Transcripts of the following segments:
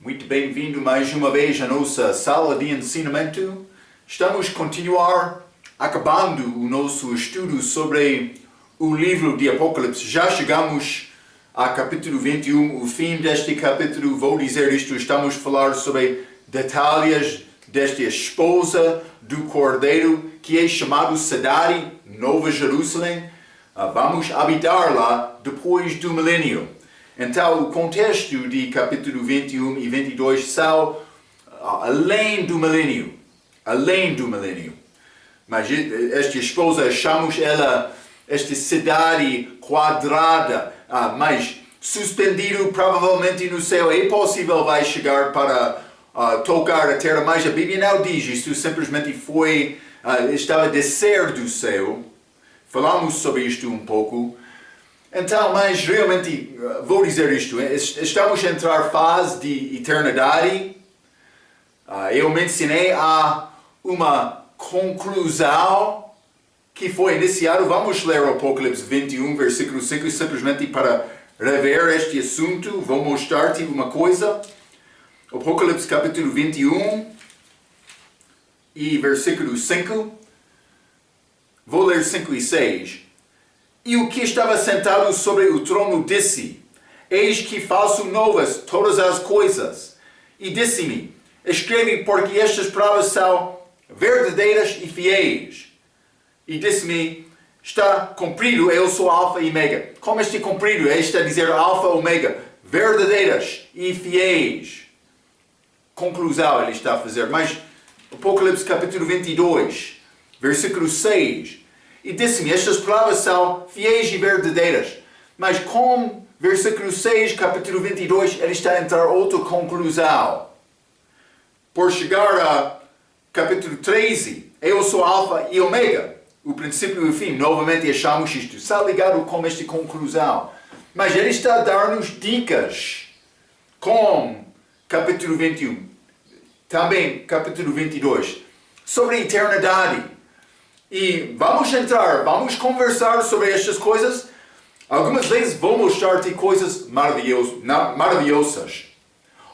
Muito bem-vindo mais uma vez à nossa sala de ensinamento. Estamos a continuar acabando o nosso estudo sobre o livro de Apocalipse. Já chegamos a capítulo 21, o fim deste capítulo. Vou dizer isto, estamos a falar sobre detalhes desta esposa do Cordeiro, que é chamado cidade Nova Jerusalém. Vamos habitar lá depois do milênio. Então, o contexto de capítulo 21 e 22 são além do milênio. Além do milênio. Mas esta esposa, chamamos ela, esta cidade quadrada, mas suspendido provavelmente no céu. É possível vai chegar para tocar a terra, mas a Bíblia não diz isto, simplesmente foi, estava a descer do céu. Falamos sobre isto um pouco. Então, mas realmente, vou dizer isto, estamos a entrar fase de eternidade. Eu mencionei uma conclusão que foi iniciada. Vamos ler o Apocalipse 21, versículo 5, simplesmente para rever este assunto. Vou mostrar-te uma coisa. Apocalipse capítulo 21 e versículo 5. Vou ler 5 e 6. E o que estava sentado sobre o trono disse: Eis que faço novas todas as coisas. E disse-me: Escreve, porque estas palavras são verdadeiras e fiéis. E disse-me: Está cumprido, eu sou Alfa e Ômega. Como está cumprido? Está a dizer Alfa e Ômega, verdadeiras e fiéis. Conclusão ele está a fazer. Mas Apocalipse capítulo 22, versículo 6. E disse-me, estas palavras são fiéis e verdadeiras. Mas com versículo 6, capítulo 22, ele está a entrar outra conclusão. Por chegar a capítulo 13, eu sou Alfa e Ômega, o princípio e o fim. Novamente achamos isto. Está ligado com esta conclusão. Mas ele está a dar-nos dicas com capítulo 21. Também capítulo 22. Sobre a eternidade. E vamos conversar sobre estas coisas. Algumas vezes vou mostrar-te coisas maravilhosas.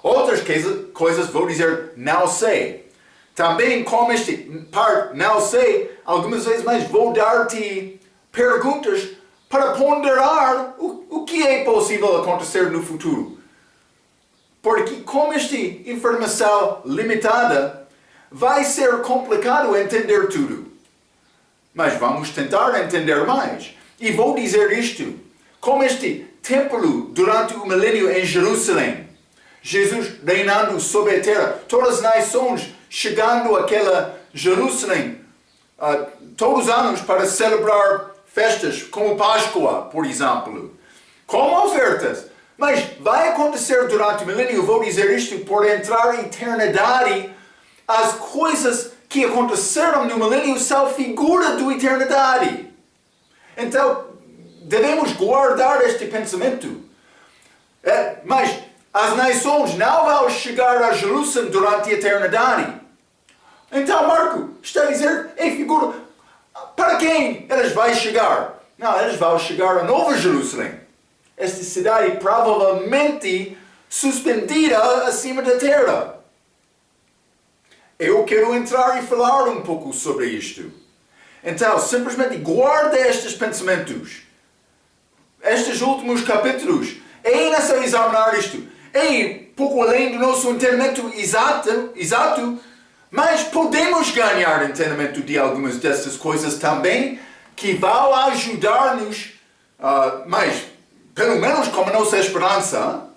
Outras coisas vou dizer, não sei. Também como este parte, não sei, algumas vezes mais vou dar-te perguntas para ponderar o que é possível acontecer no futuro. Porque com esta informação limitada, vai ser complicado entender tudo. Mas vamos tentar entender mais. E vou dizer isto. Como este templo durante o milênio em Jerusalém, Jesus reinando sobre a terra, todas as nações chegando àquela Jerusalém todos os anos para celebrar festas como Páscoa, por exemplo, como ofertas. Mas vai acontecer durante o milênio, vou dizer isto, por entrar em eternidade, as coisas que aconteceram no milênio são figura da eternidade. Então, devemos guardar este pensamento. Mas as nações não vão chegar a Jerusalém durante a eternidade. Então, Marco, está a dizer, é figura. Para quem eles vão chegar? Não, eles vão chegar a Nova Jerusalém. Esta cidade provavelmente suspendida acima da terra. Eu quero entrar e falar um pouco sobre isto. Então, simplesmente guarda estes pensamentos. Estes últimos capítulos. É necessário examinar isto. É pouco além do nosso entendimento exato, mas podemos ganhar entendimento de algumas destas coisas também, que vão ajudar-nos, mas pelo menos como nossa esperança,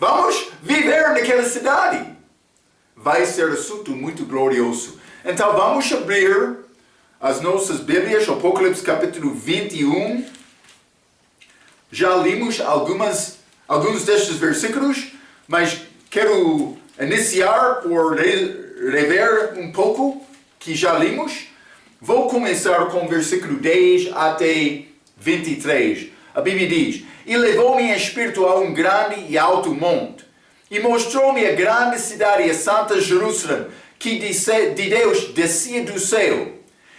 vamos viver naquela cidade. Vai ser assunto muito glorioso. Então vamos abrir as nossas Bíblias, Apocalipse capítulo 21. Já limos alguns destes versículos, mas quero iniciar por rever um pouco que já limos. Vou começar com o versículo 10 até 23. A Bíblia diz: E levou-me em espírito a um grande e alto monte, e mostrou-me a grande cidade, a Santa Jerusalém, que de Deus descia do céu.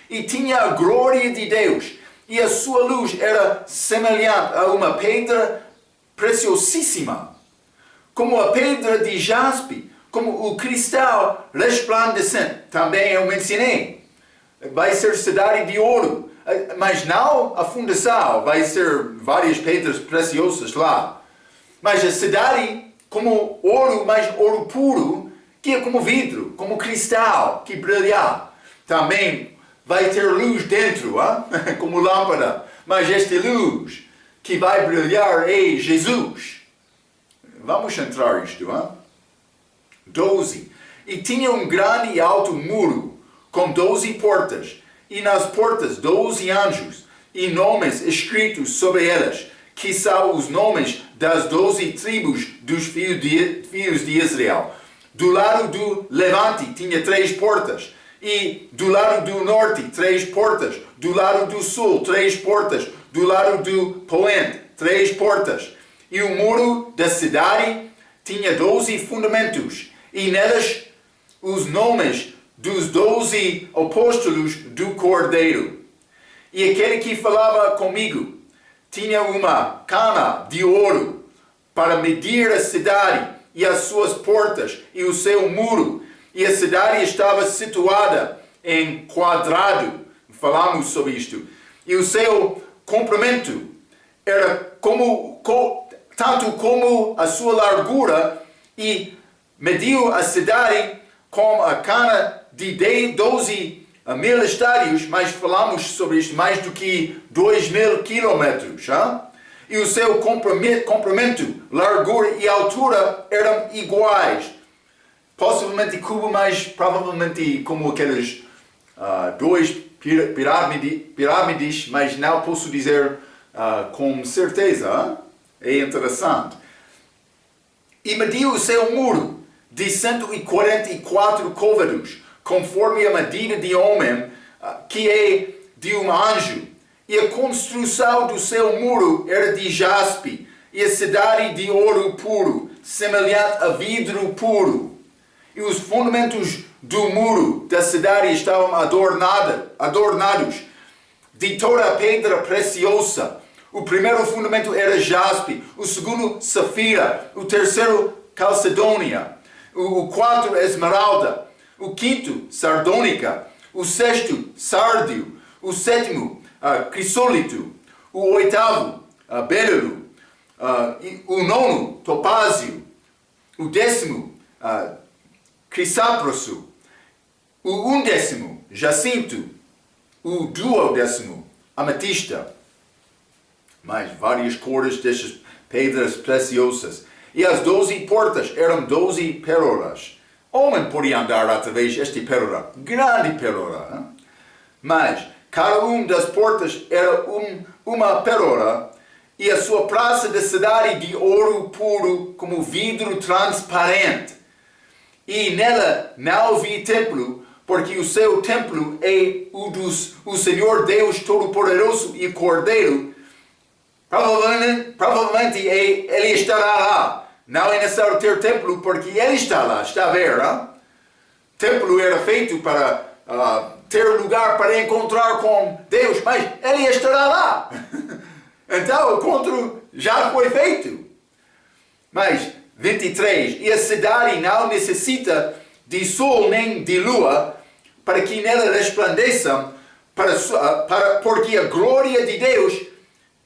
E tinha a glória de Deus, e a sua luz era semelhante a uma pedra preciosíssima, como a pedra de jaspe, como o cristal resplandecente. Também eu mencionei. Vai ser cidade de ouro, mas não a fundação, vai ser várias pedras preciosas lá. Mas a cidade como ouro, mas ouro puro, que é como vidro, como cristal, que brilha. Também vai ter luz dentro, como lâmpada. Mas esta luz que vai brilhar é Jesus. Vamos entrar isto, 12. E tinha um grande e alto muro, com 12 portas, e nas portas 12 anjos, e nomes escritos sobre elas, que são os nomes das 12 tribos dos filhos de Israel. Do lado do levante tinha 3 portas, e do lado do norte 3 portas, do lado do sul 3 portas, do lado do poente 3 portas. E o muro da cidade tinha 12 fundamentos, e nelas os nomes dos 12 apóstolos do Cordeiro. E aquele que falava comigo tinha uma cana de ouro para medir a cidade e as suas portas e o seu muro. E a cidade estava situada em quadrado. Falamos sobre isto. E o seu comprimento era tanto como a sua largura, e mediu a cidade com a cana de 12 mil estádios, mas falamos sobre isto, mais do que 2.000 quilômetros. E o seu comprimento, largura e altura eram iguais. Possivelmente Cuba, mas provavelmente como aqueles 2 pirâmides, mas não posso dizer com certeza. É interessante. E mediu o seu muro de 144 côvados, conforme a medida de homem, que é de um anjo. E a construção do seu muro era de jaspe, e a cidade de ouro puro, semelhante a vidro puro. E os fundamentos do muro da cidade estavam adornados de toda a pedra preciosa. O primeiro fundamento era jaspe, o segundo safira, o terceiro calcedônia, o quarto esmeralda, o quinto sardônica, o sexto sárdio, o sétimo crisólito, o oitavo berilo, o nono topázio, o décimo crisápraso, o undécimo jacinto, o duodécimo ametista. Mais várias cores destas pedras preciosas. E as 12 portas eram 12 pérolas. Homem podia andar através desta pérola, grande pérola. Mas cada uma das portas era uma pérola, e a sua praça da cidade de ouro puro, como vidro transparente. E nela não havia templo, porque o seu templo é o Senhor Deus Todo-Poderoso e Cordeiro. Provavelmente ele estará lá. Não é necessário ter templo, porque ele está lá, está a ver? Templo era feito para ter lugar para encontrar com Deus, mas ele estará lá. Então o encontro já foi feito. Mas 23, e a cidade não necessita de sol nem de lua, para que nela resplandeçam, porque a glória de Deus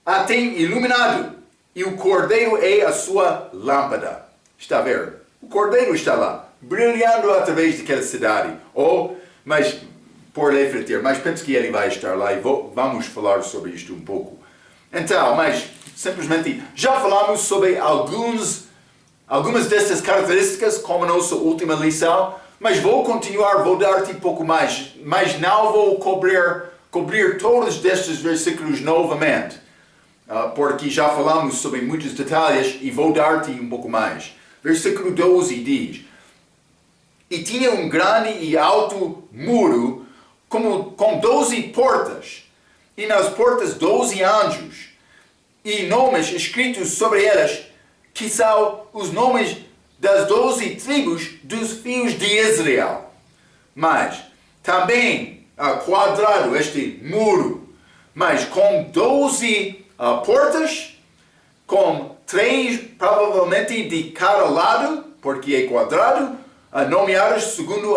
a tem iluminado, e o Cordeiro é a sua lâmpada. Está a ver? O Cordeiro está lá, brilhando através daquela cidade. Mas por refletir, mas penso que ele vai estar lá, e vamos falar sobre isto um pouco. Então, mas simplesmente já falamos sobre algumas destas características, como a nossa última lição, mas vou continuar, vou dar-te um pouco mais, mas não vou cobrir todos destes versículos novamente. Porque já falamos sobre muitos detalhes e vou dar-te um pouco mais. Versículo 12 diz: E tinha um grande e alto muro com 12 portas, e nas portas 12 anjos, e nomes escritos sobre elas, que são os nomes das 12 tribos dos filhos de Israel. Mas também quadrado este muro, mas com 12 portas, com 3 provavelmente de cada lado, porque é quadrado, nomeados segundo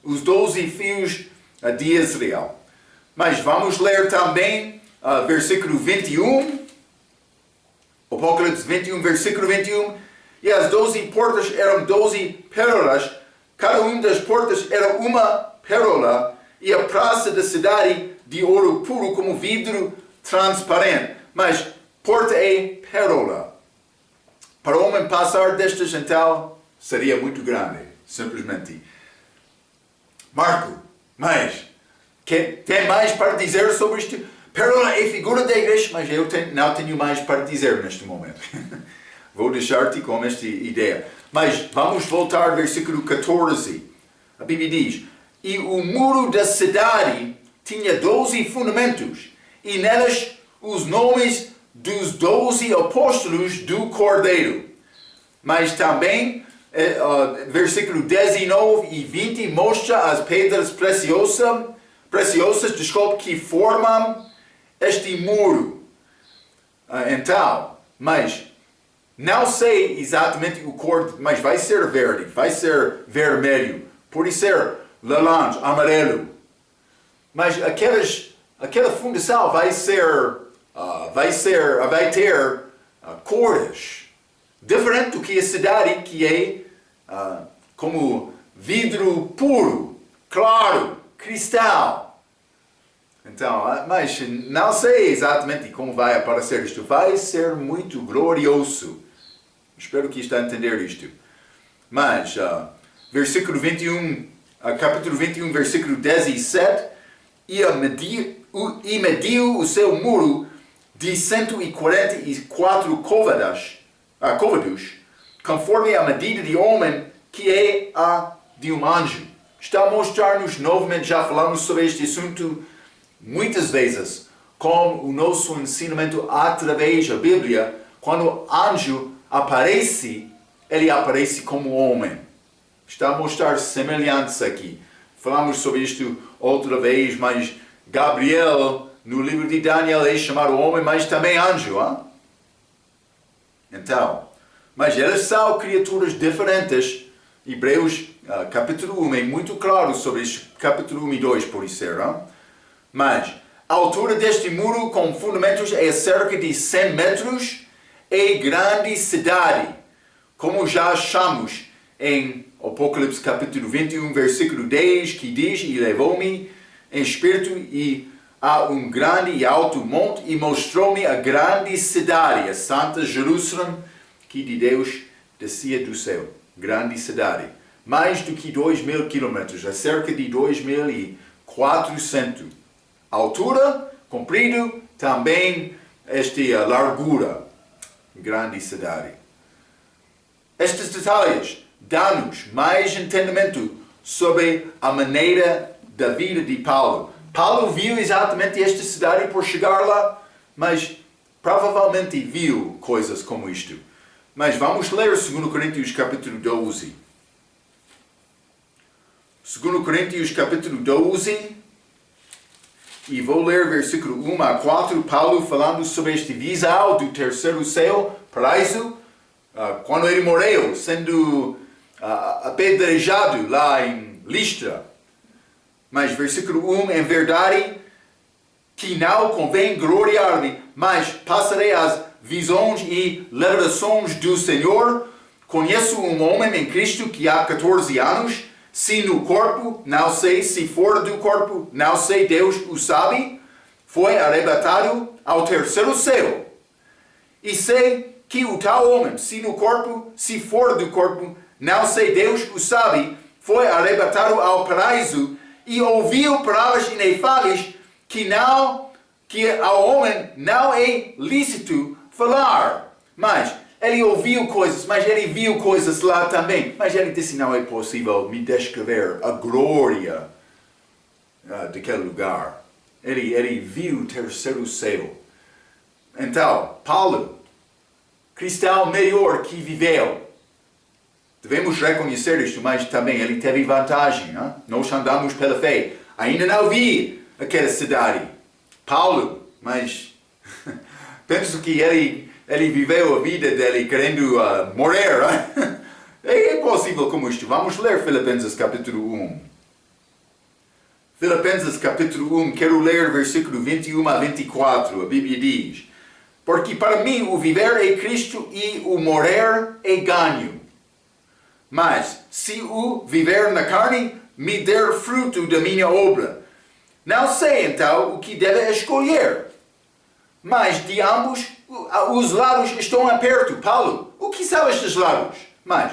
os 12 filhos de Israel. Mas vamos ler também versículo 21, Apocalipse 21, versículo 21. E as 12 portas eram 12 pérolas, cada uma das portas era uma pérola, e a praça da cidade de ouro puro como vidro transparente. Mas porta é pérola. Para o homem passar destas, então, seria muito grande, simplesmente. Marco, mas tem mais para dizer sobre isto? Pérola é figura da igreja, mas eu não tenho mais para dizer neste momento. Vou deixar-te com esta ideia. Mas vamos voltar ao versículo 14. A Bíblia diz: e o muro da cidade tinha 12 fundamentos, e nelas os nomes dos 12 apóstolos do Cordeiro. Mas também, versículo 19 e 20 mostra as pedras preciosas, que formam este muro. Então, mas não sei exatamente o cor, mas vai ser verde, vai ser vermelho, pode ser laranja, amarelo. Mas aquela fundação vai ter cores diferente do que a cidade, que é como vidro puro, claro, cristal. Então, mas não sei exatamente como vai aparecer isto. Vai ser muito glorioso. Espero que está a entender isto. Mas, versículo 21, capítulo 21, versículo 17, e mediu o seu muro de 144 côvados, conforme a medida de homem, que é a de um anjo. Está a mostrar-nos novamente, já falamos sobre este assunto muitas vezes, com o nosso ensinamento através da Bíblia. Quando o anjo aparece, ele aparece como homem. Está a mostrar semelhança aqui. Falamos sobre isto outra vez, mas Gabriel, no livro de Daniel, é chamado homem, mas também anjo. Hein? Então, mas eles são criaturas diferentes. Hebreus capítulo 1 é muito claro sobre isso, capítulo 1 e 2 pode ser. Hein? Mas a altura deste muro com fundamentos é cerca de 100 metros. É grande cidade, como já achamos em Apocalipse capítulo 21, versículo 10, que diz: e levou-me em espírito e a um grande e alto monte, e mostrou-me a grande cidade, a Santa Jerusalém, que de Deus descia do céu. Grande cidade. Mais do que 2.000 quilômetros, a cerca de 2.400. Altura, comprido, também esta largura. Grande cidade. Estes detalhes dão-nos mais entendimento sobre a maneira da vida de Paulo. Paulo viu exatamente esta cidade por chegar lá, mas provavelmente viu coisas como isto. Mas vamos ler 2 Coríntios capítulo 12. 2 Coríntios capítulo 12. E vou ler versículo 1 a 4, Paulo falando sobre este visão do terceiro céu, paraíso, quando ele morreu, sendo apedrejado lá em Listra. Mas versículo 1, em verdade, que não convém gloriar-me, mas passarei as visões e revelações do Senhor. Conheço um homem em Cristo que há 14 anos, se no corpo, não sei, se fora do corpo, não sei, Deus o sabe, foi arrebatado ao terceiro céu. E sei que o tal homem, se no corpo, se fora do corpo, não sei, Deus o sabe, foi arrebatado ao paraíso, e ouviu palavras inefáveis que ao homem não é lícito falar. Mas ele ouviu coisas, mas ele viu coisas lá também. Mas ele disse: não é possível me descrever a glória daquele lugar. Ele viu o terceiro céu. Então, Paulo, cristão melhor que viveu. Devemos reconhecer isto, mas também ele teve vantagem. Hein? Nós andamos pela fé. Ainda não vi aquela cidade. Paulo, mas penso que ele ele viveu a vida dele querendo morrer. É possível como isto. Vamos ler Filipenses capítulo 1. Filipenses capítulo 1, quero ler versículo 21 a 24. A Bíblia diz: porque para mim o viver é Cristo e o morrer é ganho. Mas se o viver na carne me der fruto da minha obra, não sei então o que deve escolher. Mas de ambos os lados estão aperto. Paulo, o que são estes lados? Mas,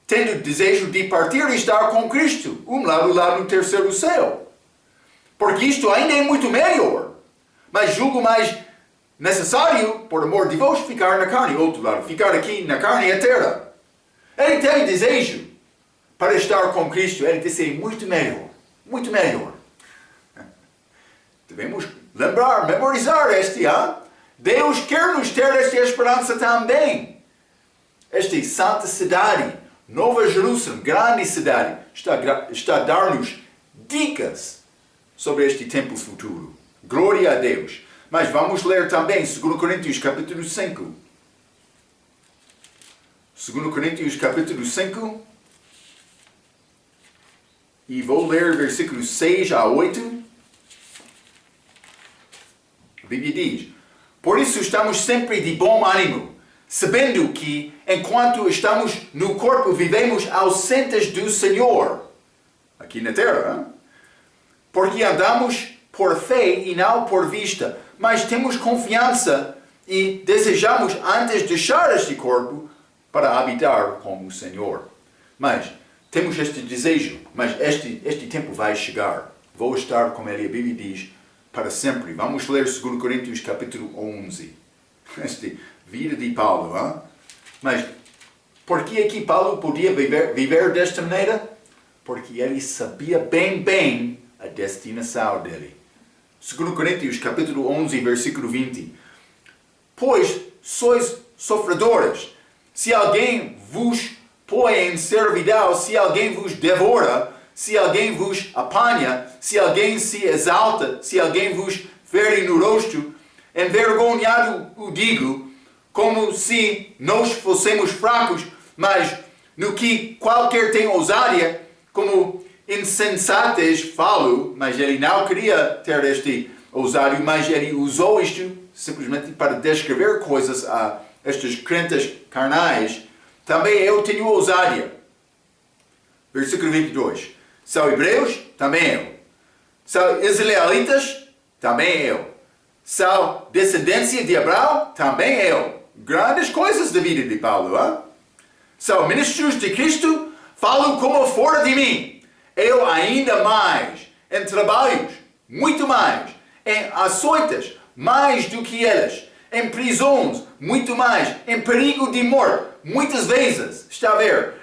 tendo desejo de partir e estar com Cristo, lado lá no terceiro céu. Porque isto ainda é muito melhor. Mas julgo mais necessário, por amor de vós, ficar na carne. Outro lado, ficar aqui na carne eterna. Ele tem desejo para estar com Cristo. Ele disse muito melhor. Muito melhor. Devemos lembrar, memorizar este ano. Deus quer nos ter esta esperança também. Esta santa cidade, Nova Jerusalém, grande cidade, está a dar-nos dicas sobre este tempo futuro. Glória a Deus. Mas vamos ler também 2 Coríntios capítulo 5. 2 Coríntios capítulo 5. E vou ler versículos 6 a 8. A Bíblia diz: por isso estamos sempre de bom ânimo, sabendo que, enquanto estamos no corpo, vivemos ausentes do Senhor. Aqui na terra. Porque andamos por fé e não por vista. Mas temos confiança e desejamos antes deixar este corpo para habitar com o Senhor. Mas temos este desejo, mas este tempo vai chegar. Vou estar, como ele, a Bíblia diz, para sempre. Vamos ler 2 Coríntios capítulo 11. Esta vida de Paulo. Hein? Mas por que aqui Paulo podia viver desta maneira? Porque ele sabia bem a destinação dele. 2 Coríntios capítulo 11, versículo 20. Pois sois sofredores. Se alguém vos põe em servidão, se alguém vos devora, se alguém vos apanha, se alguém se exalta, se alguém vos fere no rosto, envergonhado o digo, como se nós fôssemos fracos, mas no que qualquer tem ousadia, como insensates falo, mas ele não queria ter este ousádio, mas ele usou isto simplesmente para descrever coisas a estes crentes carnais. Também eu tenho ousadia. Versículo 22. São hebreus? Também eu. São israelitas? Também eu. São descendência de Abraão? Também eu. Grandes coisas da vida de Paulo. Hein? São ministros de Cristo? Falam como fora de mim. Eu ainda mais. Em trabalhos? Muito mais. Em açoites? Mais do que eles. Em prisões? Muito mais. Em perigo de morte? Muitas vezes. Está a ver?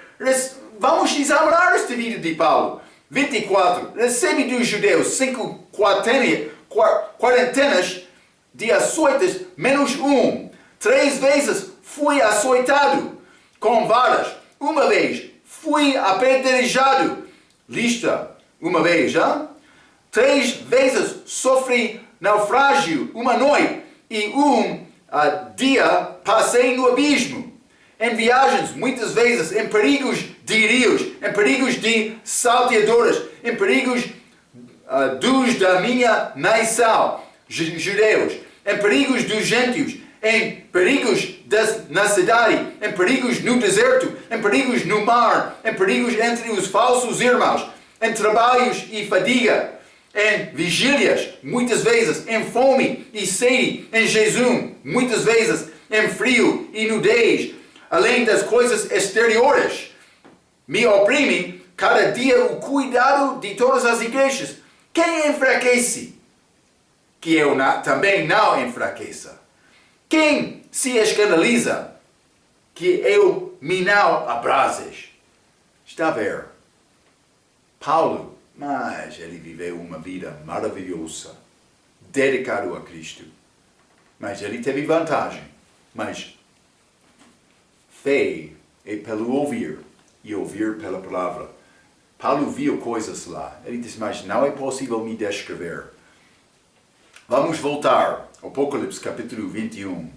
Vamos examinar esta vida de Paulo. 24. Recebe dos judeus 5 quarentenas de açoites menos 1. 3 vezes fui açoitado com varas. 1 vez fui apedrejado. Lista. 1 vez, hein? 3 vezes sofri naufrágio 1 noite e 1 dia passei no abismo. Em viagens, muitas vezes, em perigos de rios, em perigos de salteadoras, em perigos dos da minha nação, judeus, em perigos dos gentios, em perigos na cidade, em perigos no deserto, em perigos no mar, em perigos entre os falsos irmãos, em trabalhos e fadiga, em vigílias, muitas vezes, em fome e sede, em jejum, muitas vezes, em frio e nudez, além das coisas exteriores. Me oprime cada dia o cuidado de todas as igrejas. Quem enfraquece? Que eu também não enfraqueça. Quem se escandaliza? Que eu me não abrases. Está a ver? Paulo, mas ele viveu uma vida maravilhosa, dedicado a Cristo. Mas ele teve vantagem. Mas fé é pelo ouvir e ouvir pela palavra. Paulo viu coisas lá. Ele disse, mas não é possível me descrever. Vamos voltar ao Apocalipse capítulo 21.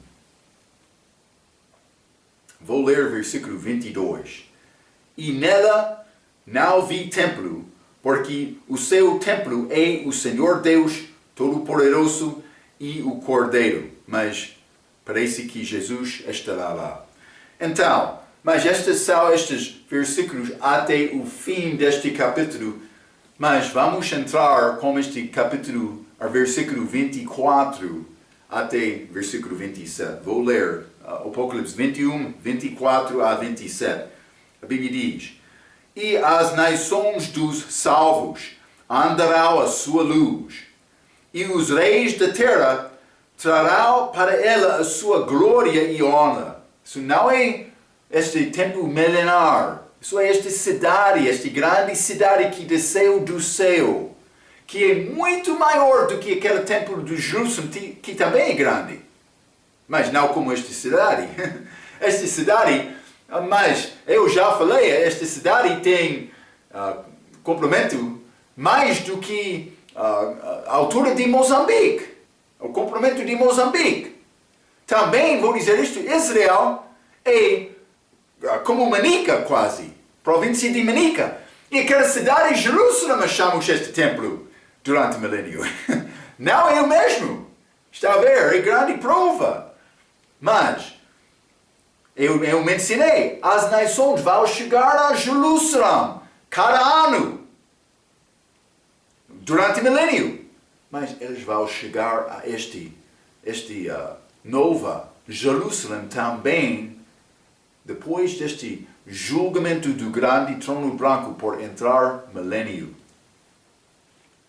Vou ler versículo 22. E nela não vi templo, porque o seu templo é o Senhor Deus Todo-Poderoso e o Cordeiro. Mas parece que Jesus estará lá. Então, mas estes são estes versículos até o fim deste capítulo. Mas vamos entrar com este capítulo, versículo 24 até versículo 27. Vou ler Apocalipse 21, 24 a 27. A Bíblia diz: E as nações dos salvos andarão a sua luz, e os reis da terra trarão para ela a sua glória e honra. Isso não é este templo milenar. Isso é esta cidade, esta grande cidade que desceu do céu, que é muito maior do que aquele templo de Jerusalém, que também é grande. Mas não como esta cidade. Esta cidade, mas eu já falei, esta cidade tem comprimento mais do que a altura de Moçambique. O comprimento de Moçambique. Também vou dizer isto, Israel é como Manica quase, província de Manica. E aquela cidade de Jerusalém chamamos este templo durante o milênio. Não é o mesmo. Está a ver, é grande prova. Mas, eu mencionei, as nações vão chegar a Jerusalém cada ano, durante o milênio. Mas eles vão chegar a este nova Jerusalém também, depois deste julgamento do grande trono branco por entrar milênio.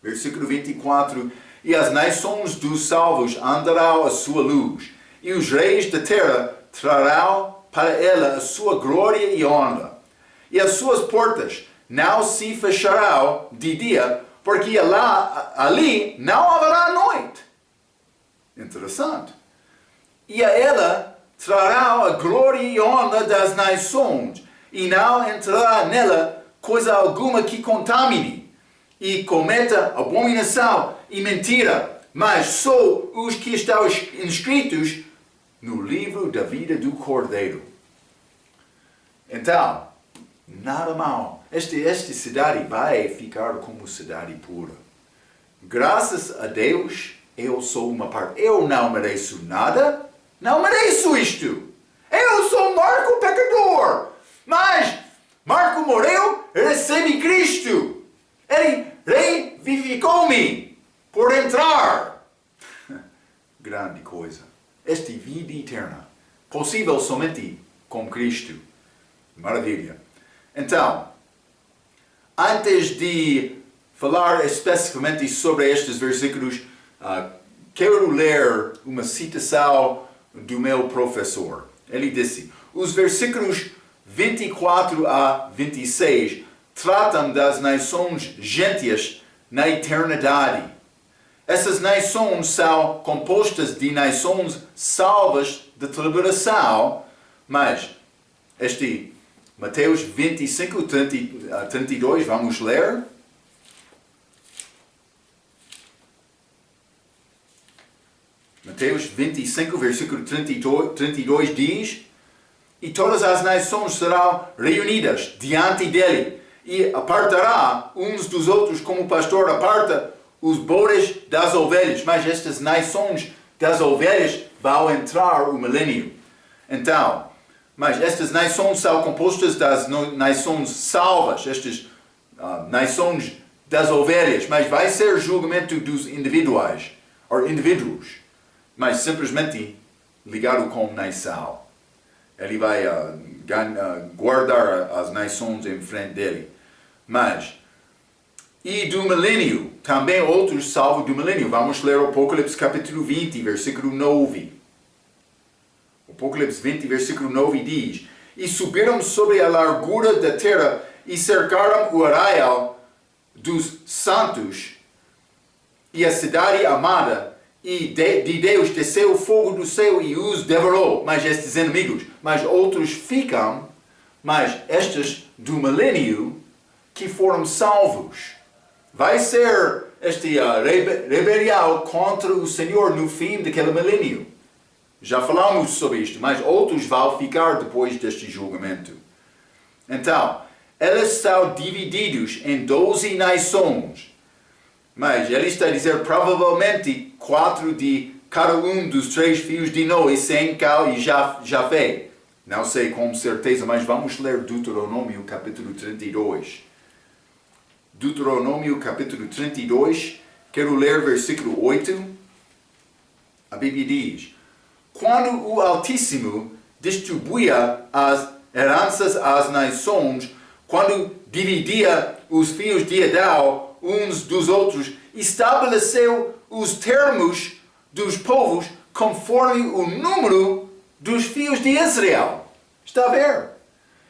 Versículo 24. E as nações dos salvos andarão a sua luz, e os reis da terra trarão para ela a sua glória e honra. E as suas portas não se fecharão de dia, porque ali não haverá noite. Interessante. E a ela trarão a glória e honra das nações, e não entrará nela coisa alguma que contamine, e cometa abominação e mentira, mas só os que estão inscritos no livro da vida do Cordeiro. Então, nada mal. Esta cidade vai ficar como cidade pura. Graças a Deus, eu sou uma parte. Eu não mereço nada. Não mereço isto. Eu sou Marco pecador. Mas Marco morreu, recebe Cristo. Ele revivificou-me por entrar. Grande coisa. Esta vida eterna. Possível somente com Cristo. Maravilha. Então, antes de falar especificamente sobre estes versículos, quero ler uma citação do meu professor. Ele disse: os versículos 24 a 26 tratam das nações gentias na eternidade. Essas nações são compostas de nações salvas de tribulação, mas Mateus 25, 32, vamos ler. Mateus 25, versículo 32 diz: E todas as nações serão reunidas diante dele, e apartará uns dos outros como o pastor aparta os bodes das ovelhas. Mas estas nações das ovelhas vão entrar o milênio. Então, mas estas nações são compostas das nações salvas, estas nações das ovelhas, mas vai ser julgamento dos indivíduos, mas simplesmente ligado com nação. Ele vai guardar as nações em frente dele. Mas, e do milênio, também outros salvos do milênio. Vamos ler o Apocalipse capítulo 20, versículo 9. Apocalipse 20, versículo 9 diz: E subiram sobre a largura da terra e cercaram o arraial dos santos e a cidade amada, e de Deus desceu o fogo do céu e os devorou. Mas estes inimigos, mas outros ficam, mas estes do milênio que foram salvos. Vai ser rebelião contra o Senhor no fim daquele milênio. Já falamos sobre isto, mas outros vão ficar depois deste julgamento. Então, eles são divididos em 12 nações. Mas ele está a dizer provavelmente 4 de cada um dos 3 filhos de Noé, Sem, Cal e Jafé. Não sei com certeza, mas vamos ler Deuteronômio capítulo 32. Deuteronômio capítulo 32, quero ler versículo 8. A Bíblia diz: quando o Altíssimo distribuía as heranças às nações, quando dividia os filhos de Adão uns dos outros, estabeleceu os termos dos povos conforme o número dos filhos de Israel. Está a ver?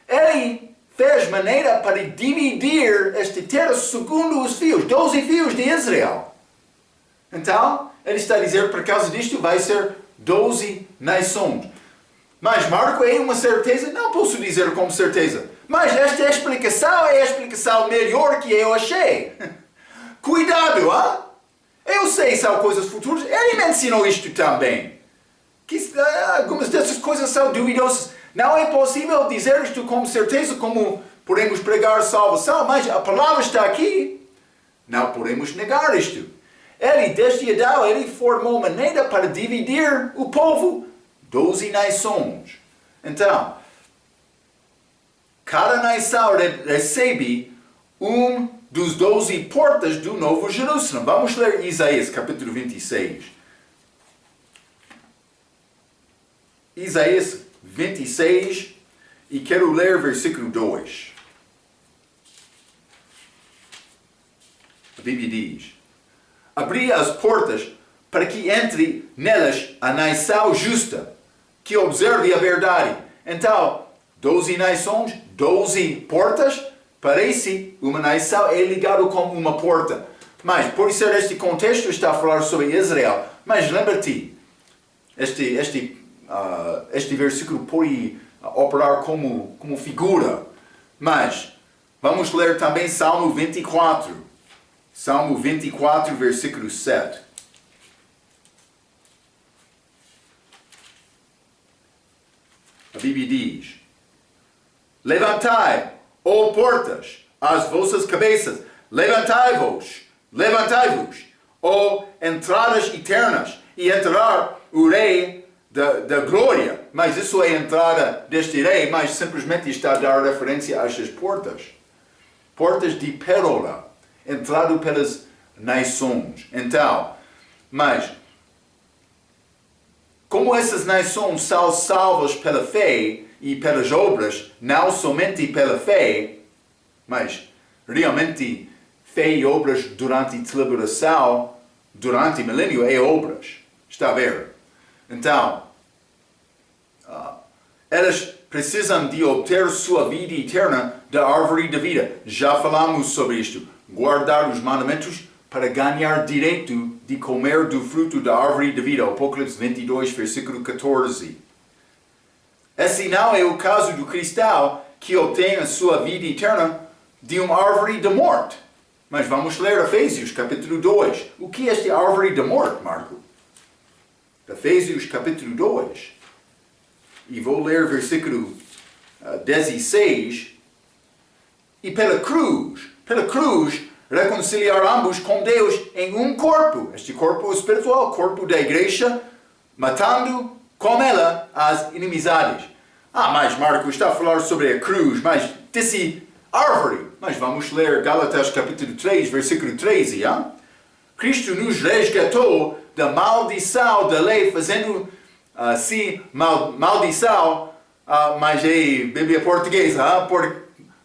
Ele fez maneira para dividir esta terra segundo os filhos, 12 filhos de Israel. Então, ele está a dizer, por causa disto, vai ser 12 nações. Mas, Marco, é uma certeza? Não posso dizer com certeza. Mas esta explicação é a explicação melhor que eu achei. Cuidado, hein? Eu sei são coisas futuras. Ele me ensinou isto também. Algumas dessas coisas são duvidosas. Não é possível dizer isto com certeza como podemos pregar salvação, mas a palavra está aqui. Não podemos negar isto. Ele, desde Adão, ele formou maneira para dividir o povo. 12 nações. Então, cada nação recebe dos 12 portas do Novo Jerusalém. Vamos ler Isaías, capítulo 26. Isaías 26, e quero ler versículo 2. A Bíblia diz: abri as portas para que entre nelas a nação justa, que observe a verdade. Então, 12 nações, 12 portas, parece uma nação é ligado com uma porta. Mas, por ser este contexto, está a falar sobre Israel. Mas lembra-te, este versículo pode operar como figura. Mas, vamos ler também Salmo 24. Salmo 24, versículo 7. A Bíblia diz: levantai, ó portas, as vossas cabeças, levantai-vos, ó entradas eternas, e entrar o Rei da glória. Mas isso é a entrada deste Rei, mas simplesmente está a dar referência a estas portas. Portas de pérola, entrado pelas nações. Então, mas como essas nações são salvas pela fé e pelas obras, não somente pela fé, mas realmente fé e obras durante a celebração, durante o milênio, é obras. Está a ver? Então, elas precisam de obter sua vida eterna da árvore da vida. Já falamos sobre isto. Guardar os mandamentos para ganhar direito de comer do fruto da árvore da vida. Apocalipse 22, versículo 14. Esse não é o caso do cristão que obtém a sua vida eterna de uma árvore da morte. Mas vamos ler Efésios, capítulo 2. O que é esta árvore da morte, Marco? Efésios, capítulo 2. E vou ler versículo 16. E pela cruz, reconciliar ambos com Deus em um corpo. Este corpo espiritual, corpo da igreja, matando com ela as inimizades. Mas Marco está a falar sobre a cruz, mas disse árvore. Mas vamos ler Gálatas capítulo 3, versículo 13. Cristo nos resgatou da maldição da lei, fazendo assim maldição, mas é Bíblia portuguesa,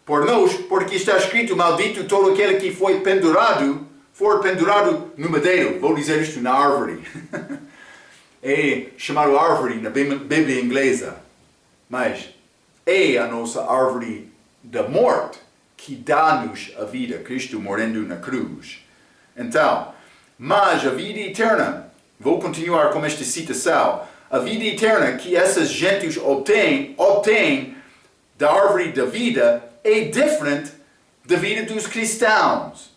por nós, porque está escrito: maldito todo aquele que for pendurado no madeiro. Vou dizer isto na árvore. É chamado árvore na Bíblia inglesa. Mas é a nossa árvore da morte que dá-nos a vida, Cristo morrendo na cruz. Então, mas a vida eterna, vou continuar com esta citação, a vida eterna que essas gentes obtêm da árvore da vida é diferente da vida dos cristãos.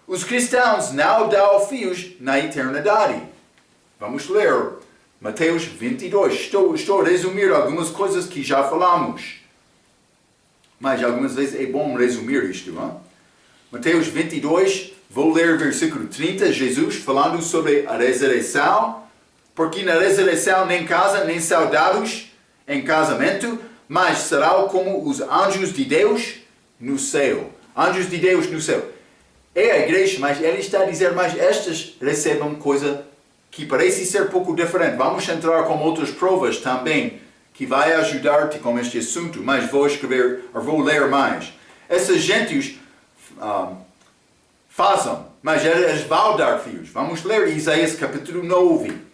Os cristãos não dão filhos na eternidade. Vamos ler Mateus 22. Estou a resumir algumas coisas que já falamos. Mas algumas vezes é bom resumir isto. Hein? Mateus 22, vou ler versículo 30. Jesus falando sobre a ressurreição. Porque na ressurreição nem casa, nem soldados em casamento, mas serão como os anjos de Deus no céu. Anjos de Deus no céu. É a igreja, mas ele está a dizer, mas estas recebem coisa que parece ser pouco diferente. Vamos entrar com outras provas também, que vai ajudar-te com este assunto, mas vou ler mais. Essas gentes fazem, mas eles vão dar filhos. Vamos ler Isaías capítulo 9.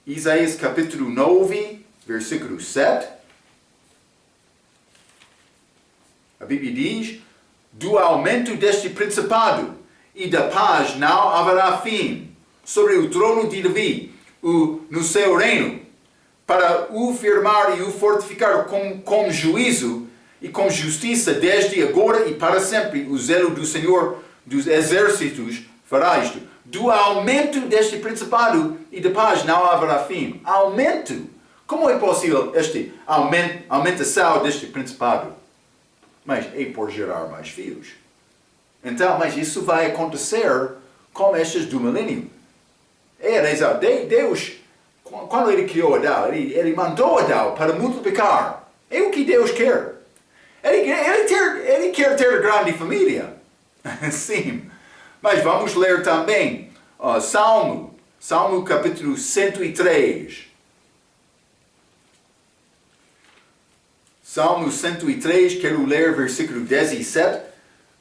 Isaías capítulo 9, versículo 7. A Bíblia diz, do aumento deste principado e da paz não haverá fim sobre o trono de Davi, no seu reino, para o firmar e o fortificar com juízo e com justiça desde agora e para sempre. O zelo do Senhor dos exércitos fará isto. Do aumento deste principado e da paz não haverá fim. Aumento. Como é possível este aumentação deste principado? Mas é por gerar mais filhos. Então, mas isso vai acontecer com estes do milênio. Deus, quando Ele criou Adão, Ele mandou Adão para multiplicar. É o que Deus quer. Ele quer ter grande família. Sim. Mas vamos ler também Salmo capítulo 103. Salmo 103, quero ler versículo 17.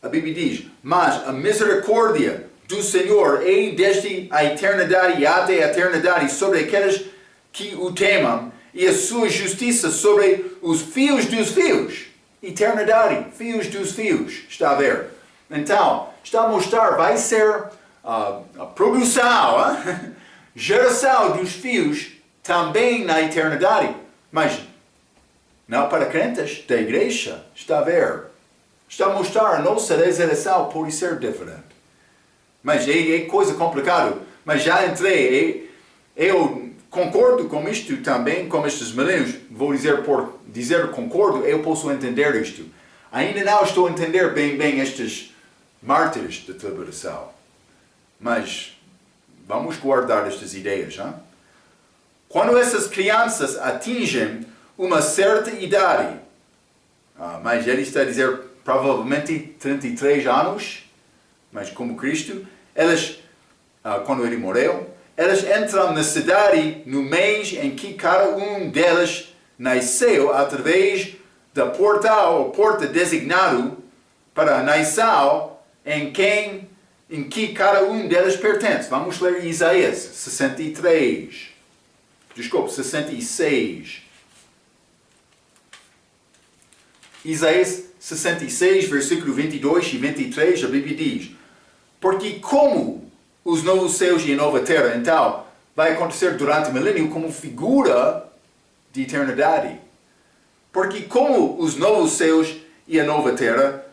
A Bíblia diz, mas a misericórdia do Senhor é desde a eternidade até a eternidade sobre aqueles que o temam, e a sua justiça sobre os filhos dos filhos. Eternidade, filhos dos filhos. Está a ver? Então, está a mostrar, vai ser a produção, geração dos filhos também na eternidade. Mas não para crentes da igreja. Está a ver? Está a mostrar a nossa ressurreição pode ser diferente. Mas é coisa complicada. Mas já entrei. Eu concordo com isto também, com estes milênios. Vou dizer, por dizer concordo, eu posso entender isto. Ainda não estou a entender bem estes mártires da tribulação. Mas vamos guardar estas ideias. Hein? Quando essas crianças atingem uma certa idade, mas ele está a dizer provavelmente 33 anos, mas como Cristo, elas, quando ele morreu, elas entram na cidade no mês em que cada um delas nasceu através da porta designado para a nação em que cada um delas pertence. Vamos ler Isaías 66. Isaías 66, versículo 22 e 23, a Bíblia diz, porque como os novos céus e a nova terra, então, vai acontecer durante o milênio como figura de eternidade. Porque como os novos céus e a nova terra,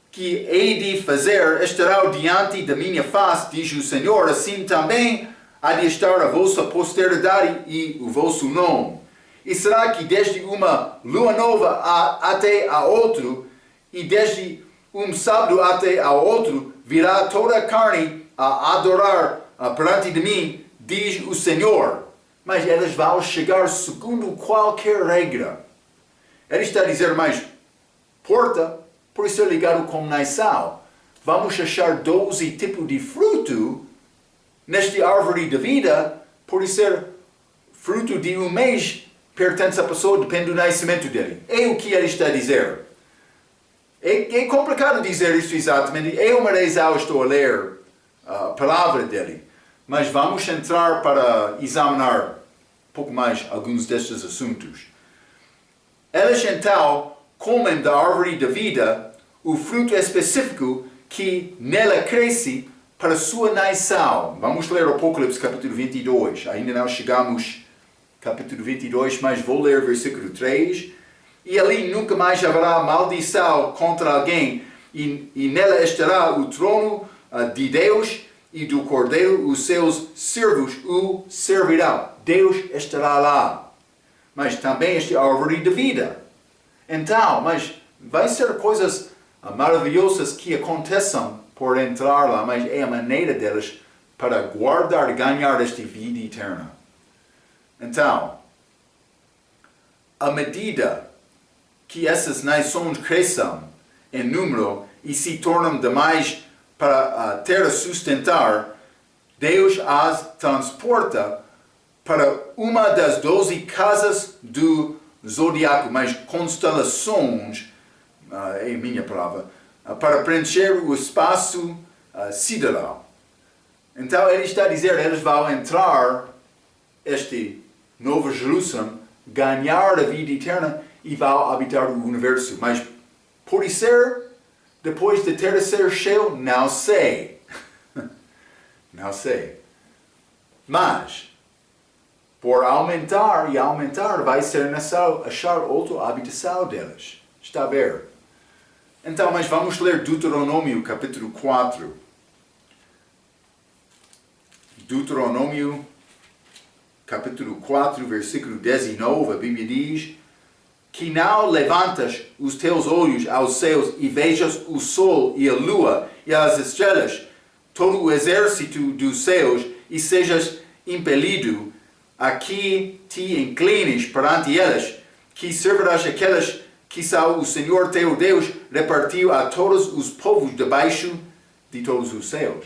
que hei de fazer, estarão diante da minha face, diz o Senhor, assim também há de estar a vossa posteridade e o vosso nome. E será que desde uma lua nova até a outro, e desde um sábado até a outro, virá toda a carne a adorar perante de mim, diz o Senhor. Mas elas vão chegar segundo qualquer regra. Ele está a dizer mais, porta, por ser ligado com nação. Vamos achar 12 tipos de fruto nesta árvore da vida, por ser fruto de um mês, pertence à pessoa, depende do nascimento dele. É o que ele está a dizer. É complicado dizer isso exatamente. Eu, Marezal, estou a ler a palavra dele. Mas vamos entrar para examinar um pouco mais alguns destes assuntos. Elas então comem da árvore da vida o fruto específico que nela cresce para a sua nação. Vamos ler Apocalipse capítulo 22. Ainda não chegamos capítulo 22, mas vou ler versículo 3. E ali nunca mais haverá maldição contra alguém, e nela estará o trono de Deus, e do cordeiro os seus servos o servirão. Deus estará lá. Mas também esta árvore de vida. Então, mas vai ser coisas maravilhosas que aconteçam por entrar lá, mas é a maneira deles para guardar e ganhar esta vida eterna. Então, à medida que essas nações cresçam em número e se tornam demais para ter a sustentar, Deus as transporta para uma das 12 casas do zodiaco, mas constelações, é a minha palavra, para preencher o espaço sideral. Então ele está a dizer, eles vão entrar este Novo Jerusalém, ganhar a vida eterna e vão habitar o universo. Mas pode ser, depois de ter ser cheio, não sei. Não sei. Mas, por aumentar e aumentar, vai ser necessário achar outra habitação deles. Está a ver? Então, mas vamos ler Deuteronômio capítulo 4. Deuteronômio capítulo 4, versículo 19, a Bíblia diz: que não levantas os teus olhos aos céus e vejas o sol e a lua e as estrelas, todo o exército dos céus, e sejas impelido a que te inclines perante elas, que servirás aquelas que só o Senhor teu Deus repartiu a todos os povos debaixo de todos os céus.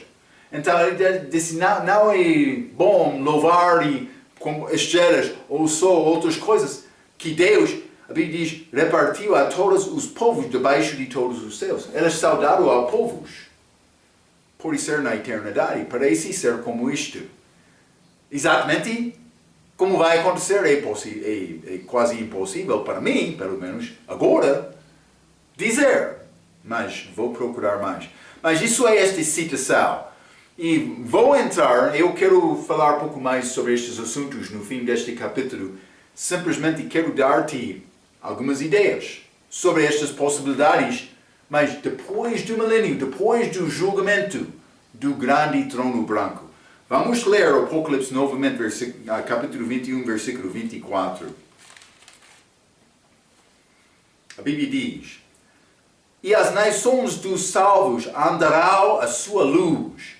Então ele disse, não é bom louvar como estrelas ou sol, outras coisas, que Deus, a Bíblia diz, repartiu a todos os povos debaixo de todos os céus. Elas são dadas a povos. Pode ser na eternidade, parece ser como isto. Exatamente como vai acontecer é quase impossível para mim, pelo menos agora, dizer. Mas vou procurar mais. Mas isso é esta citação. E vou entrar, eu quero falar um pouco mais sobre estes assuntos no fim deste capítulo. Simplesmente quero dar-te algumas ideias sobre estas possibilidades, mas depois do milênio, depois do julgamento do grande trono branco. Vamos ler o Apocalipse novamente, capítulo 21, versículo 24. A Bíblia diz: e as nações dos salvos andarão à sua luz,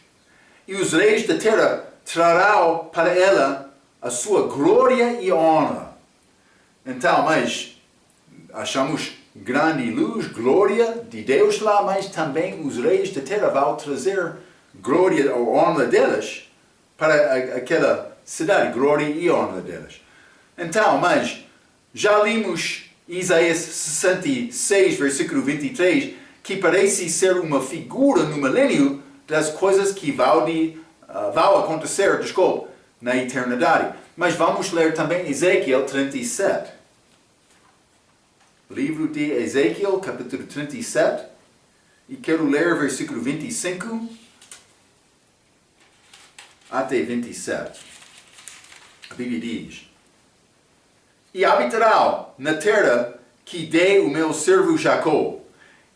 e os reis da terra trarão para ela a sua glória e honra. Então, mas achamos grande luz, glória de Deus lá, mas também os reis da terra vão trazer glória ou honra deles para aquela cidade, glória e honra deles. Então, mas já lemos Isaías 66, versículo 23, que parece ser uma figura no milênio das coisas que vão acontecer, na eternidade. Mas vamos ler também Ezequiel 37. Livro de Ezequiel, capítulo 37. E quero ler versículo 25 até 27. A Bíblia diz: e habitarão na terra que dei o meu servo Jacó,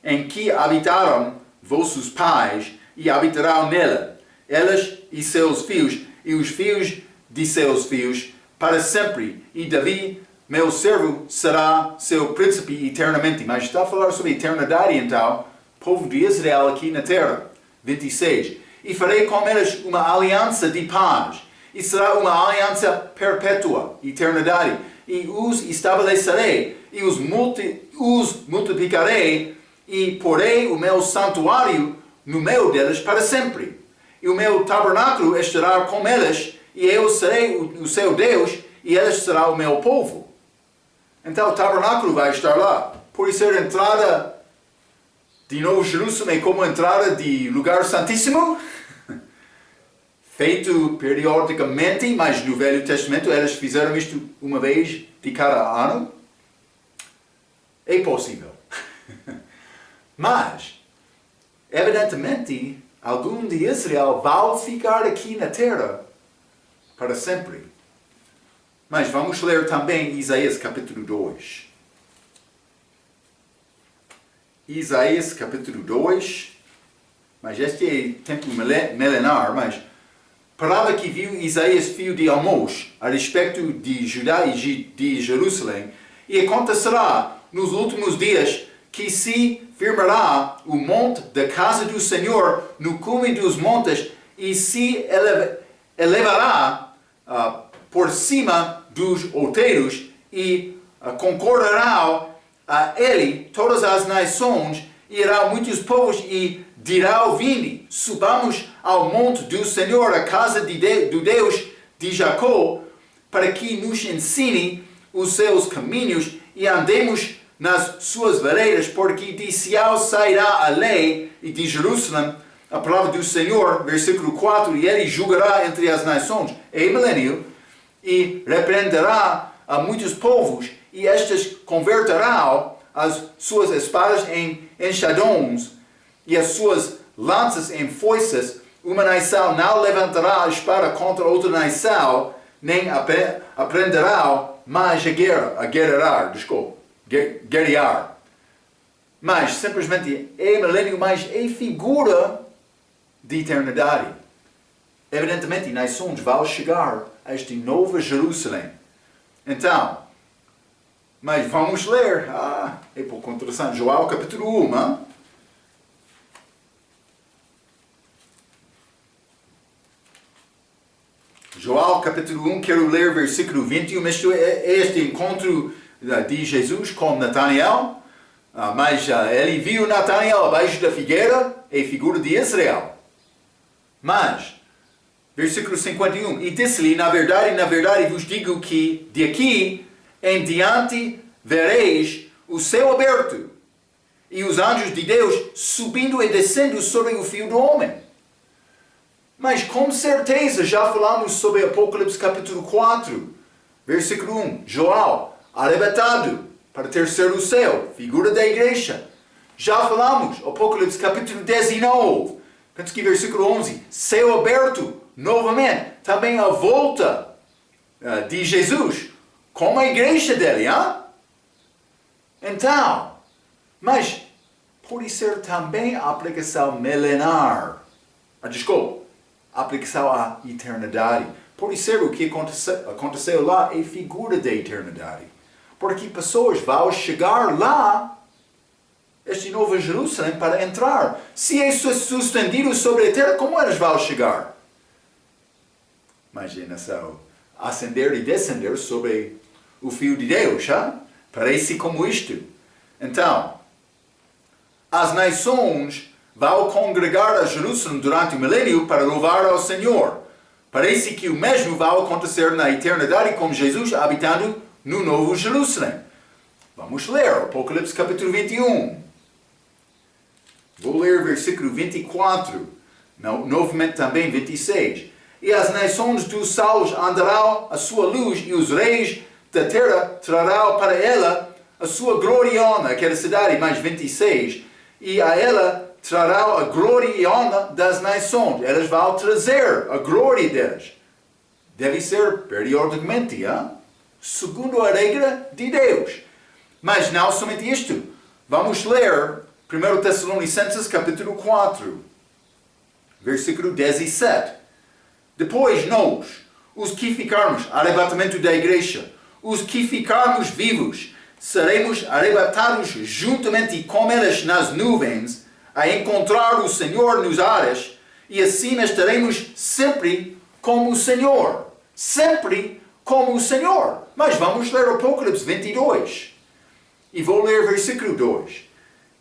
em que habitaram vossos pais, e habitarão nela, elas e seus filhos, e os filhos de seus filhos, para sempre. E Davi, meu servo, será seu príncipe eternamente. Mas está a falar sobre eternidade, então, povo de Israel aqui na terra. 26. E farei com eles uma aliança de paz, e será uma aliança perpétua, eternidade. E os estabelecerei, e os multiplicarei, e porei o meu santuário no meio deles para sempre. E o meu tabernáculo estará com eles, e eu serei o seu Deus, e eles serão o meu povo. Então o tabernáculo vai estar lá. Por isso a entrada de Novo Jerusalém é como a entrada de lugar santíssimo, feito periodicamente, mas no Velho Testamento eles fizeram isto uma vez de cada ano. É possível. Mas, evidentemente, algum de Israel vai ficar aqui na terra para sempre. Mas vamos ler também Isaías capítulo 2. Isaías capítulo 2, mas este é templo milenar, mas palavra que viu Isaías, filho de Amós, a respeito de Judá e de Jerusalém, e acontecerá nos últimos dias que se firmará o monte da casa do Senhor no cume dos montes e se elevará por cima dos outeiros e concordarão a ele todas as nações, e irá muitos povos e dirá ao vinde, subamos ao monte do Senhor, a casa do Deus de Jacó, para que nos ensine os seus caminhos e andemos nas suas veredas, porque de Sião sairá a lei e de Jerusalém a palavra do Senhor, versículo 4, e ele julgará entre as nações, em milênio, e repreenderá a muitos povos, e estes converterão as suas espadas em enxadões, e as suas lanças em foices. Uma nação não levantará a espada contra outra nação, nem aprenderá mais a guerrear. Mas simplesmente é milênio, mas é figura de eternidade. Evidentemente, nações vão chegar a esta nova Jerusalém. Então, mas vamos ler, é por contração, Joel capítulo 1, Joel capítulo 1, quero ler versículo 21, isto é este encontro de Jesus com Natanael, mas ele viu Natanael abaixo da figueira, é figura de Israel. Mas, versículo 51, e disse-lhe, na verdade vos digo que de aqui em diante vereis o céu aberto e os anjos de Deus subindo e descendo sobre o Filho do Homem. Mas com certeza já falamos sobre Apocalipse capítulo 4, versículo 1, Joel, arrebatado para terceiro céu, figura da igreja. Já falamos, Apocalipse capítulo 19, penso que versículo 11, céu aberto, novamente, também a volta de Jesus, como a igreja dele, Então, mas pode ser também a aplicação milenar, aplicação à eternidade. Pode ser o que aconteceu lá é figura da eternidade. Porque pessoas vão chegar lá, este novo Jerusalém, para entrar. Se é sustendido sobre a terra, como eles vão chegar? Imagina só, ascender e descender sobre o Filho de Deus, Parece como isto. Então, as nações vão congregar a Jerusalém durante o milênio para louvar ao Senhor. Parece que o mesmo vai acontecer na eternidade com Jesus habitando no Novo Jerusalém. Vamos ler Apocalipse capítulo 21. Vou ler versículo 24, novamente também 26. E as nações dos céus andarão à sua luz, e os reis da terra trarão para ela a sua glória e honra, aquela cidade, mais 26. E a ela trarão a glória e honra das nações. Elas vão trazer a glória delas. Deve ser periodicamente, segundo a regra de Deus. Mas não somente isto. Vamos ler 1 Tessalonicenses capítulo 4, versículo 17. Depois nós, os que ficarmos, arrebatamento da igreja, os que ficarmos vivos, seremos arrebatados juntamente com eles nas nuvens, a encontrar o Senhor nos ares, e assim estaremos sempre como o Senhor. Sempre como o Senhor. Mas vamos ler Apocalipse 22. E vou ler versículo 2.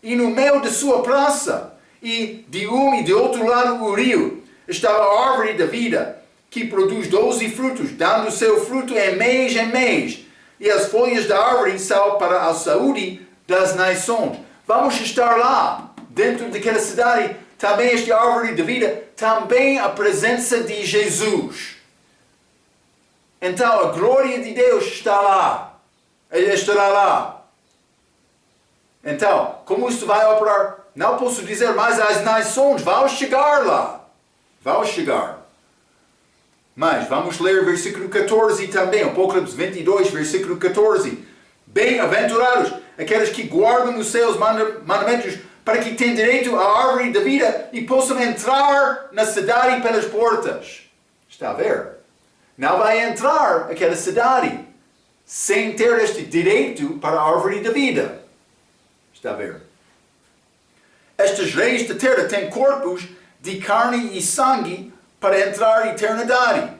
E no meio de sua praça, e de um e de outro lado do rio, estava a árvore da vida, que produz 12 frutos, dando seu fruto em mês, e as folhas da árvore são para a saúde das nações. Vamos estar lá, dentro daquela cidade, também esta árvore da vida, também a presença de Jesus. Então a glória de Deus está lá, ele estará lá. Então, como isso vai operar? Não posso dizer, mas as nações vão chegar lá. Vão chegar. Mas vamos ler versículo 14 também, Apocalipse 22, versículo 14. Bem-aventurados aqueles que guardam os seus mandamentos para que tenham direito à árvore da vida e possam entrar na cidade pelas portas. Está a ver? Não vai entrar aquela cidade sem ter este direito para a árvore da vida. Está a ver? Estes reis da terra têm corpos de carne e sangue para entrar na eternidade.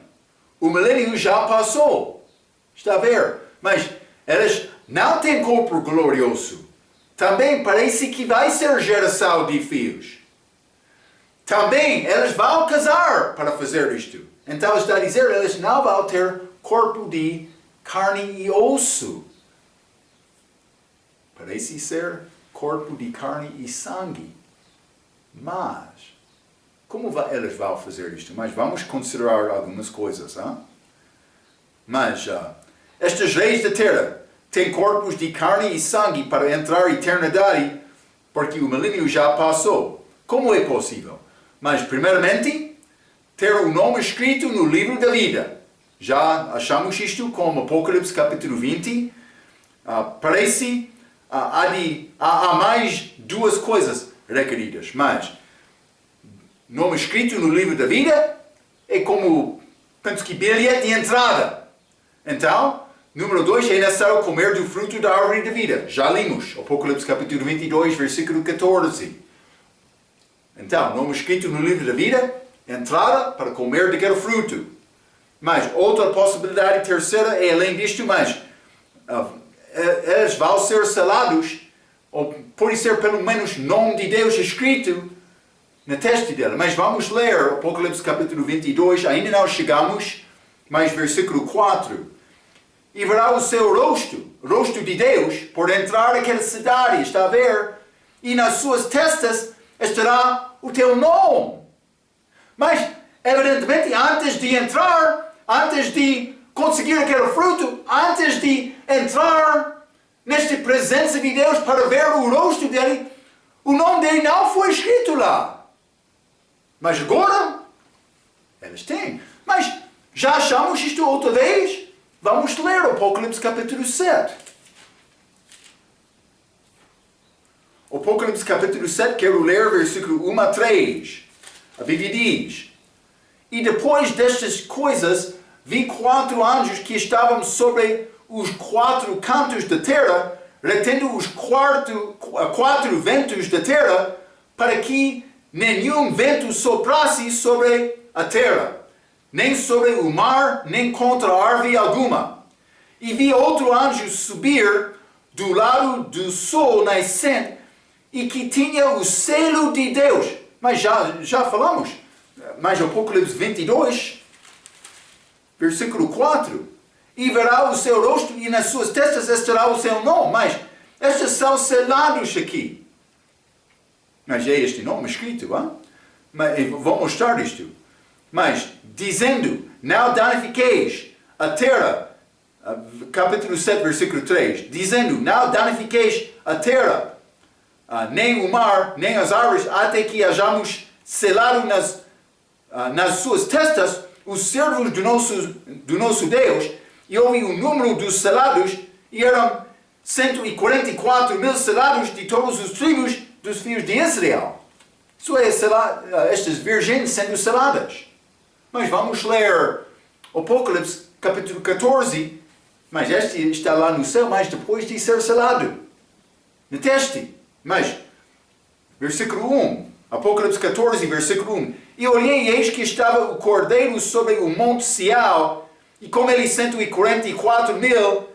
O milênio já passou. Está a ver? Mas eles não têm corpo glorioso. Também parece que vai ser geração de filhos. Também eles vão casar para fazer isto. Então está a dizer, eles não vão ter corpo de carne e osso. Parece ser corpo de carne e sangue. Mas, como eles vão fazer isto? Mas vamos considerar algumas coisas. Hein? Mas, estes reis da terra têm corpos de carne e sangue para entrar na eternidade, porque o milênio já passou. Como é possível? Mas, primeiramente, ter o nome escrito no livro da vida. Já achamos isto com Apocalipse capítulo 20. Parece há mais duas coisas requeridas, mas nome escrito no livro da vida é como, penso que bilhete de entrada. Então, número 2, é necessário comer do fruto da árvore da vida. Já lemos, Apocalipse capítulo 22, versículo 14. Então, nome escrito no livro da vida, entrada para comer daquele fruto. Mas outra possibilidade terceira é além disto, mas eles vão ser selados, ou pode ser pelo menos nome de Deus escrito na testa dela. Mas vamos ler Apocalipse capítulo 22, ainda não chegamos, mas versículo 4. E verá o seu rosto de Deus, por entrar naquela cidade, está a ver? E nas suas testas estará o teu nome. Mas, evidentemente, antes de entrar, antes de conseguir aquele fruto, antes de entrar nesta presença de Deus para ver o rosto dele, o nome dele não foi escrito lá. Mas agora, eles têm. Mas já achamos isto outra vez? Vamos ler Apocalipse capítulo 7. Apocalipse capítulo 7, quero ler versículo 1 a 3. A Bíblia diz: E depois destas coisas, vi 4 anjos que estavam sobre os 4 cantos da terra, retendo os 4 ventos da terra, para que nenhum vento soprasse sobre a terra, nem sobre o mar, nem contra árvore alguma. E vi outro anjo subir do lado do sol nascente, e que tinha o selo de Deus. Mas já falamos. Mas Apocalipse 22, versículo 4. E verá o seu rosto, e nas suas testas estará o seu nome. Mas estes são selados aqui. Mas é este nome escrito, hein? Mas vou mostrar isto. Mas, dizendo, não danifiqueis a terra, capítulo 7, versículo 3, dizendo, não danifiqueis a terra, nem o mar, nem as árvores, até que hajamos selado nas suas testas os servos do nosso Deus. E houve o número dos selados, e eram 144 mil selados de todos os tribos dos filhos de Israel. Isso é estas virgens sendo seladas. Mas vamos ler Apocalipse capítulo 14, mas este está lá no céu, mas depois de ser selado no teste. Mas, versículo 1, Apocalipse 14, versículo 1. E olhei, e eis que estava o cordeiro sobre o monte Sião, e com ele 144 mil,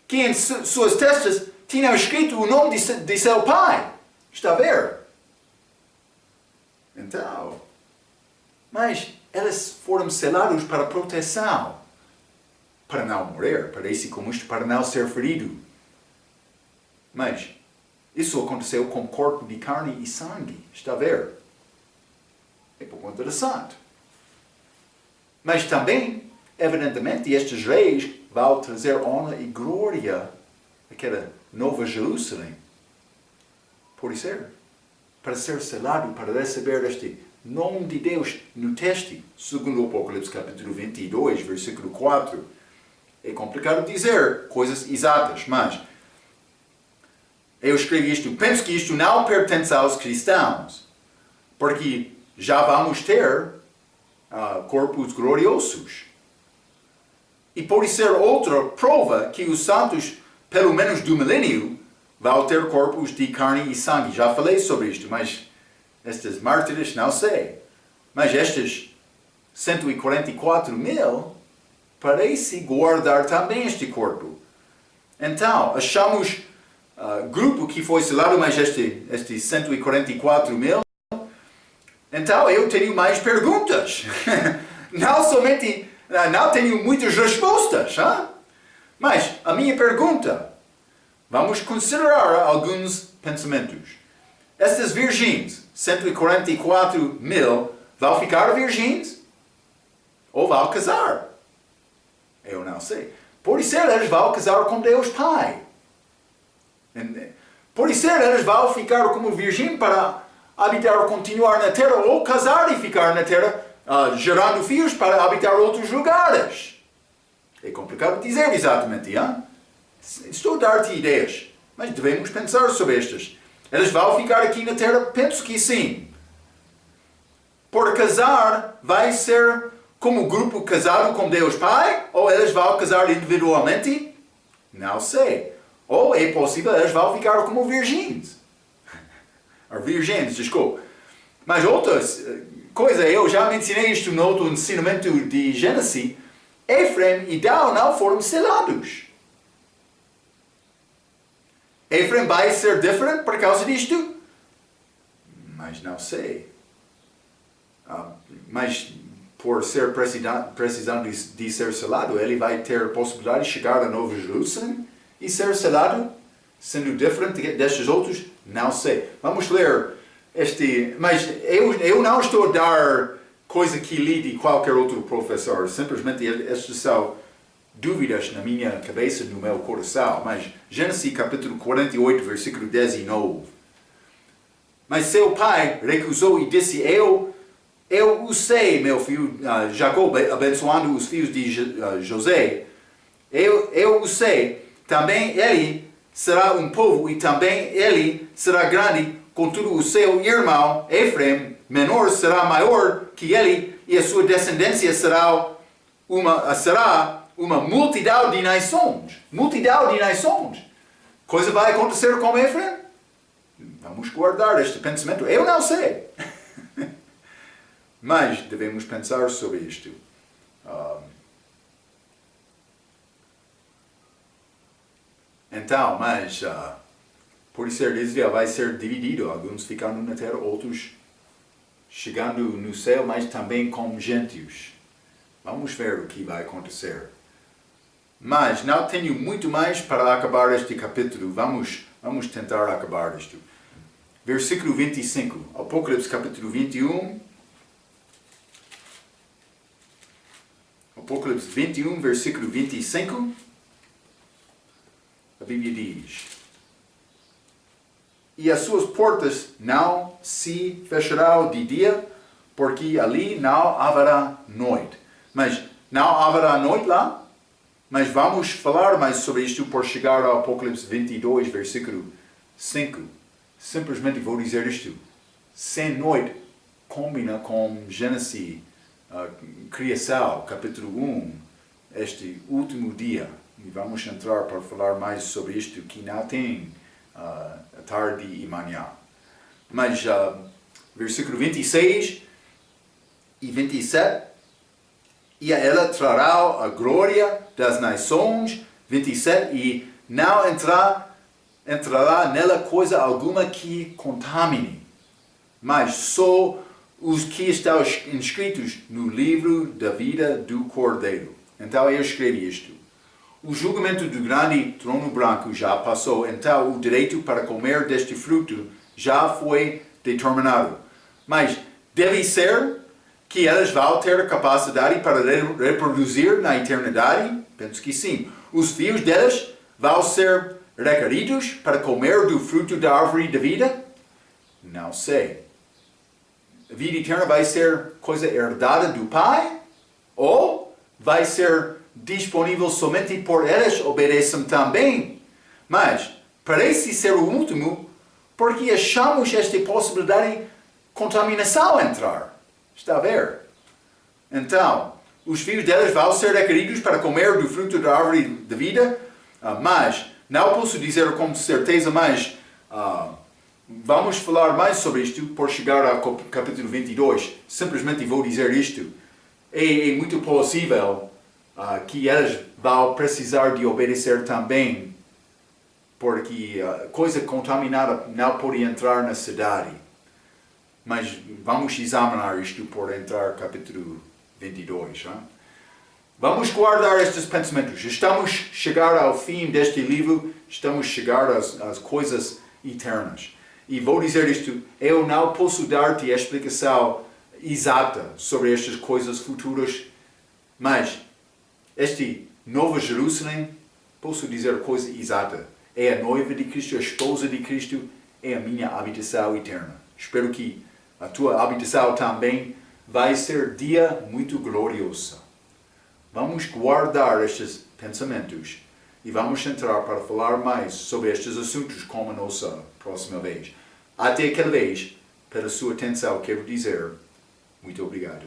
que em suas testas tinham escrito o nome de seu pai. Está a ver? Então, mas eles foram selados para proteção, para não morrer, parece como isto, para não ser ferido. Mas isso aconteceu com corpo de carne e sangue, está a ver? É pouco interessante. Mas também, evidentemente, estes reis vão trazer honra e glória àquela nova Jerusalém. Pode ser, para ser selado, para receber este nome de Deus no teste, segundo o Apocalipse capítulo 22, versículo 4. É complicado dizer coisas exatas, mas eu escrevi isto, penso que isto não pertence aos cristãos, porque já vamos ter corpos gloriosos. E pode ser outra prova que os santos, pelo menos do milênio, vão ter corpos de carne e sangue. Já falei sobre isto, mas estes mártires, não sei. Mas estes 144 mil parece guardar também este corpo. Então, achamos grupo que foi selado, mas este 144 mil. Então, eu tenho mais perguntas. Não tenho muitas respostas. Mas a minha pergunta, vamos considerar alguns pensamentos. Estas virgens, 144 mil, vão ficar virgens? Ou vão casar? Eu não sei. Pode ser eles vão casar com Deus Pai. Pode ser eles vão ficar como virgem para habitar, continuar na terra, ou casar e ficar na terra, gerando filhos para habitar outros lugares. É complicado dizer exatamente, hein? Estou a dar-te ideias, mas devemos pensar sobre estas. Eles vão ficar aqui na terra? Penso que sim. Por casar, vai ser como grupo casado com Deus Pai? Ou eles vão casar individualmente? Não sei. Ou é possível eles vão ficar como virgens. Virgens, desculpa. Mas outra coisa, eu já mencionei isto no outro ensinamento de Gênesis. Efraim e Dan não foram selados. Efraim vai ser diferente por causa disto? Mas não sei. Mas por ser precisando de ser selado, ele vai ter a possibilidade de chegar a Nova Jerusalém e ser selado, sendo diferente destes outros? Não sei. Vamos ler este. Mas eu não estou a dar coisa que li de qualquer outro professor. Simplesmente estas são dúvidas na minha cabeça, no meu coração. Mas Gênesis capítulo 48, versículo 19. Mas seu pai recusou e disse: Eu o sei, meu filho Jacó, abençoando os filhos de José. Eu o sei. Também ele será um povo e também ele será grande. Contudo, o seu irmão, Efraim, menor, será maior que ele, e a sua descendência será uma multidão de nações. Multidão de nações. Coisa vai acontecer com Efraim? Vamos guardar este pensamento. Eu não sei. Mas devemos pensar sobre isto. Então, mas por ser Israel vai ser dividido, alguns ficando na terra, outros chegando no céu, mas também como gentios. Vamos ver o que vai acontecer. Mas não tenho muito mais para acabar este capítulo. Vamos tentar acabar isto. Versículo 25, Apocalipse capítulo 21. Apocalipse 21, versículo 25. A Bíblia diz: E as suas portas não se fecharão de dia, porque ali não haverá noite. Mas não haverá noite lá? Mas vamos falar mais sobre isto por chegar ao Apocalipse 22, versículo 5. Simplesmente vou dizer isto. Sem noite combina com Gênesis, Criação, capítulo 1, este último dia. E vamos entrar para falar mais sobre isto, que não tem tarde e manhã. Mas versículo 26 e 27. E ela trará a glória das nações, 27, e não entrará nela coisa alguma que contamine, mas só os que estão inscritos no livro da vida do Cordeiro. Então eu escrevi isto. O julgamento do grande trono branco já passou, então o direito para comer deste fruto já foi determinado. Mas deve ser que elas vão ter a capacidade para reproduzir na eternidade? Penso que sim. Os filhos delas vão ser requeridos para comer do fruto da árvore da vida? Não sei. A vida eterna vai ser coisa herdada do Pai? Ou vai ser disponível somente por elas obedeçam também? Mas, parece ser o último, porque achamos esta possibilidade de contaminação entrar. Está a ver? Então, os filhos delas vão ser requeridos para comer do fruto da árvore da vida, mas não posso dizer com certeza, mas vamos falar mais sobre isto por chegar ao capítulo 22. Simplesmente vou dizer isto. É muito possível que elas vão precisar de obedecer também, porque coisa contaminada não pode entrar na cidade. Mas vamos examinar isto por entrar no capítulo 22. Hein? Vamos guardar estes pensamentos. Estamos a chegar ao fim deste livro, estamos a chegar às coisas eternas. E vou dizer isto, eu não posso dar-te a explicação exata sobre estas coisas futuras, mas este Nova Jerusalém, posso dizer coisa exata. É a noiva de Cristo, a esposa de Cristo, é a minha habitação eterna. Espero que a tua habitação também vai ser dia muito glorioso. Vamos guardar estes pensamentos e vamos entrar para falar mais sobre estes assuntos como a nossa próxima vez. Até aquela vez, pela sua atenção, quero dizer muito obrigado.